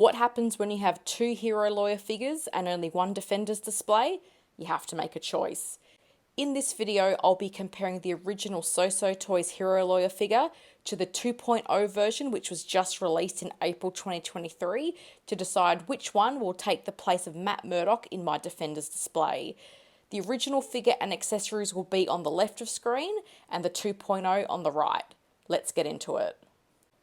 What happens when you have two Hero Lawyer figures and only one Defenders display? You have to make a choice. In this video, I'll be comparing the original So-So Toys Hero Lawyer figure to the 2.0 version, which was just released in April 2023, to decide which one will take the place of Matt Murdock in my Defenders display. The original figure and accessories will be on the left of screen and the 2.0 on the right. Let's get into it.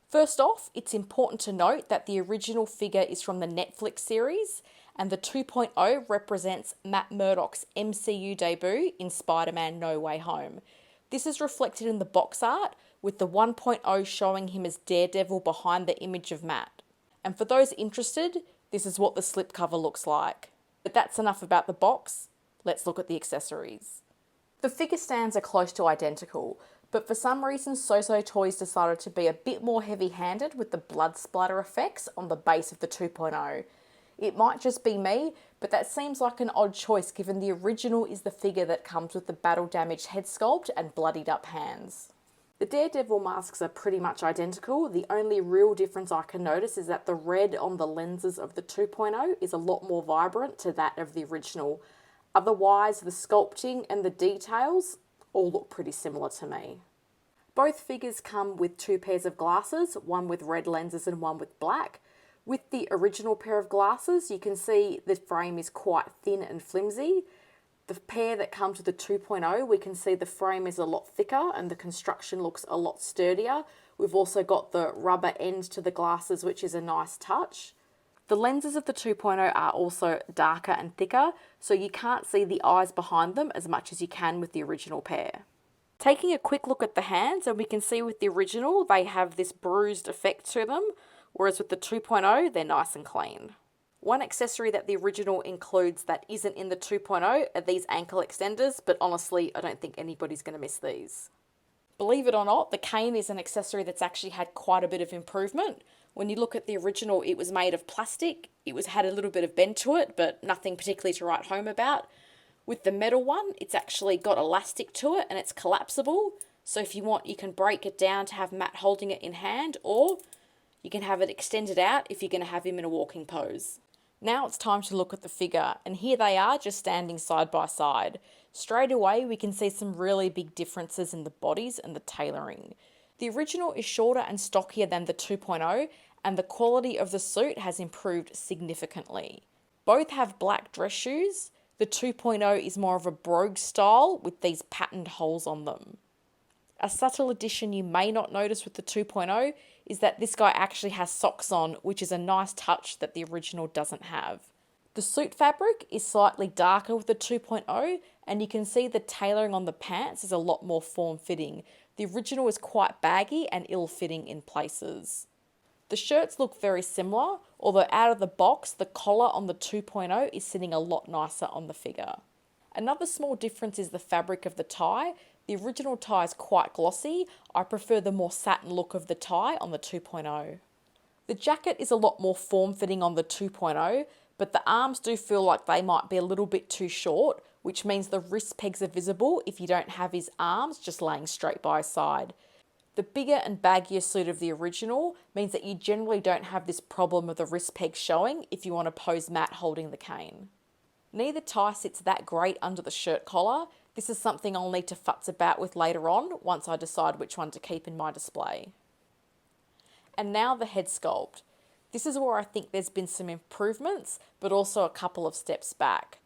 First off, it's important to note that the original figure is from the Netflix series, and the 2.0 represents Matt Murdock's MCU debut in Spider-Man No Way Home. This is reflected in the box art, with the 1.0 showing him as Daredevil behind the image of Matt. And for those interested, this is what the slipcover looks like. But that's enough about the box. Let's look at the accessories. The figure stands are close to identical, but for some reason So-So Toys decided to be a bit more heavy-handed with the blood splatter effects on the base of the 2.0. It might just be me, but that seems like an odd choice given the original is the figure that comes with the battle-damaged head sculpt and bloodied-up hands. The Daredevil masks are pretty much identical. The only real difference I can notice is that the red on the lenses of the 2.0 is a lot more vibrant to that of the original. Otherwise, the sculpting and the details all look pretty similar to me. Both figures come with two pairs of glasses, one with red lenses and one with black. With the original pair of glasses, you can see the frame is quite thin and flimsy. The pair that comes with the 2.0, we can see the frame is a lot thicker and the construction looks a lot sturdier. We've also got the rubber end to the glasses, which is a nice touch. The lenses of the 2.0 are also darker and thicker, so you can't see the eyes behind them as much as you can with the original pair. Taking a quick look at the hands, and we can see with the original, they have this bruised effect to them, whereas with the 2.0, they're nice and clean. One accessory that the original includes that isn't in the 2.0 are these ankle extenders, but honestly, I don't think anybody's going to miss these. Believe it or not, the cane is an accessory that's actually had quite a bit of improvement. When you look at the original, it was made of plastic. It had a little bit of bend to it, but nothing particularly to write home about. With the metal one, it's actually got elastic to it and it's collapsible. So if you want, you can break it down to have Matt holding it in hand, or you can have it extended out if you're going to have him in a walking pose. Now it's time to look at the figure, and here they are just standing side by side. Straight away we can see some really big differences in the bodies and the tailoring. The original is shorter and stockier than the 2.0, and the quality of the suit has improved significantly. Both have black dress shoes. The 2.0 is more of a brogue style with these patterned holes on them. A subtle addition you may not notice with the 2.0 is that this guy actually has socks on, which is a nice touch that the original doesn't have. The suit fabric is slightly darker with the 2.0, and you can see the tailoring on the pants is a lot more form-fitting. The original is quite baggy and ill-fitting in places. The shirts look very similar, although out of the box, the collar on the 2.0 is sitting a lot nicer on the figure. Another small difference is the fabric of the tie. The original tie is quite glossy. I prefer the more satin look of the tie on the 2.0. The jacket is a lot more form-fitting on the 2.0, but the arms do feel like they might be a little bit too short, which means the wrist pegs are visible if you don't have his arms just laying straight by his side. The bigger and baggier suit of the original means that you generally don't have this problem of the wrist pegs showing if you want to pose Matt holding the cane. Neither tie sits that great under the shirt collar. This is something I'll need to futz about with later on once I decide which one to keep in my display. And now the head sculpt. This is where I think there's been some improvements, but also a couple of steps back.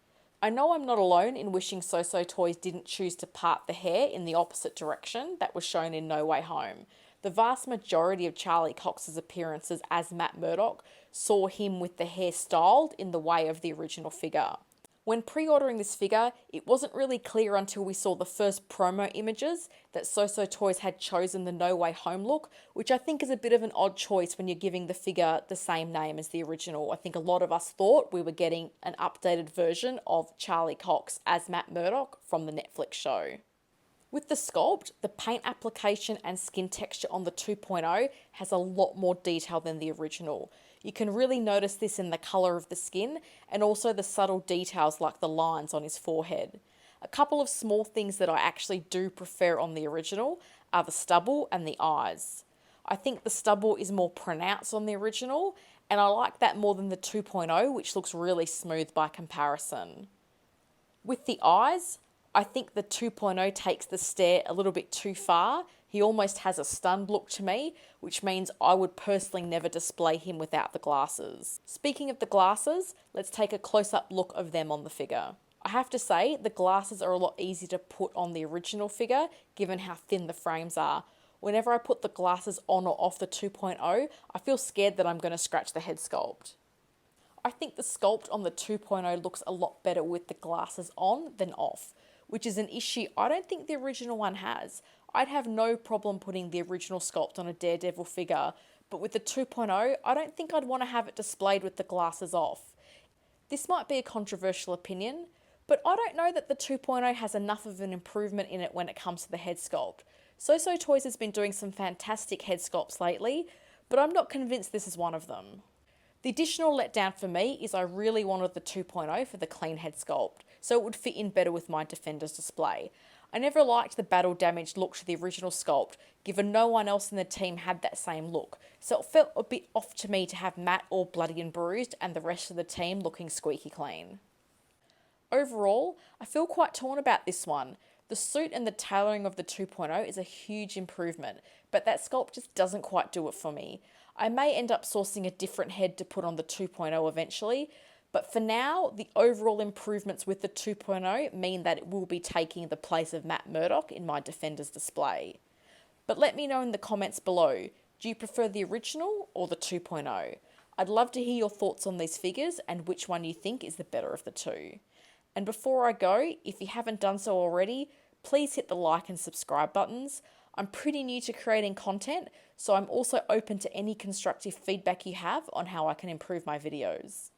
I know I'm not alone in wishing So-So Toys didn't choose to part the hair in the opposite direction that was shown in No Way Home. The vast majority of Charlie Cox's appearances as Matt Murdock saw him with the hair styled in the way of the original figure. When pre-ordering this figure, it wasn't really clear until we saw the first promo images that So-So Toys had chosen the No Way Home look, which I think is a bit of an odd choice when you're giving the figure the same name as the original. I think a lot of us thought we were getting an updated version of Charlie Cox as Matt Murdock from the Netflix show. With the sculpt, the paint application and skin texture on the 2.0 has a lot more detail than the original. You can really notice this in the colour of the skin and also the subtle details like the lines on his forehead. A couple of small things that I actually do prefer on the original are the stubble and the eyes. I think the stubble is more pronounced on the original, and I like that more than the 2.0, which looks really smooth by comparison. With the eyes, I think the 2.0 takes the stare a little bit too far. He almost has a stunned look to me, which means I would personally never display him without the glasses. Speaking of the glasses, let's take a close-up look of them on the figure. I have to say, the glasses are a lot easier to put on the original figure, given how thin the frames are. Whenever I put the glasses on or off the 2.0, I feel scared that I'm going to scratch the head sculpt. I think the sculpt on the 2.0 looks a lot better with the glasses on than off, which is an issue I don't think the original one has. I'd have no problem putting the original sculpt on a Daredevil figure, but with the 2.0, I don't think I'd want to have it displayed with the glasses off. This might be a controversial opinion, but I don't know that the 2.0 has enough of an improvement in it when it comes to the head sculpt. So Toys has been doing some fantastic head sculpts lately, but I'm not convinced this is one of them. The additional letdown for me is I really wanted the 2.0 for the clean head sculpt, so it would fit in better with my Defenders display. I never liked the battle damaged look to the original sculpt, given no one else in the team had that same look, so it felt a bit off to me to have Matt all bloody and bruised and the rest of the team looking squeaky clean. Overall, I feel quite torn about this one. The suit and the tailoring of the 2.0 is a huge improvement, but that sculpt just doesn't quite do it for me. I may end up sourcing a different head to put on the 2.0 eventually, but for now, the overall improvements with the 2.0 mean that it will be taking the place of Matt Murdock in my Defenders display. But let me know in the comments below, do you prefer the original or the 2.0? I'd love to hear your thoughts on these figures and which one you think is the better of the two. And before I go, if you haven't done so already, please hit the like and subscribe buttons. I'm pretty new to creating content, so I'm also open to any constructive feedback you have on how I can improve my videos.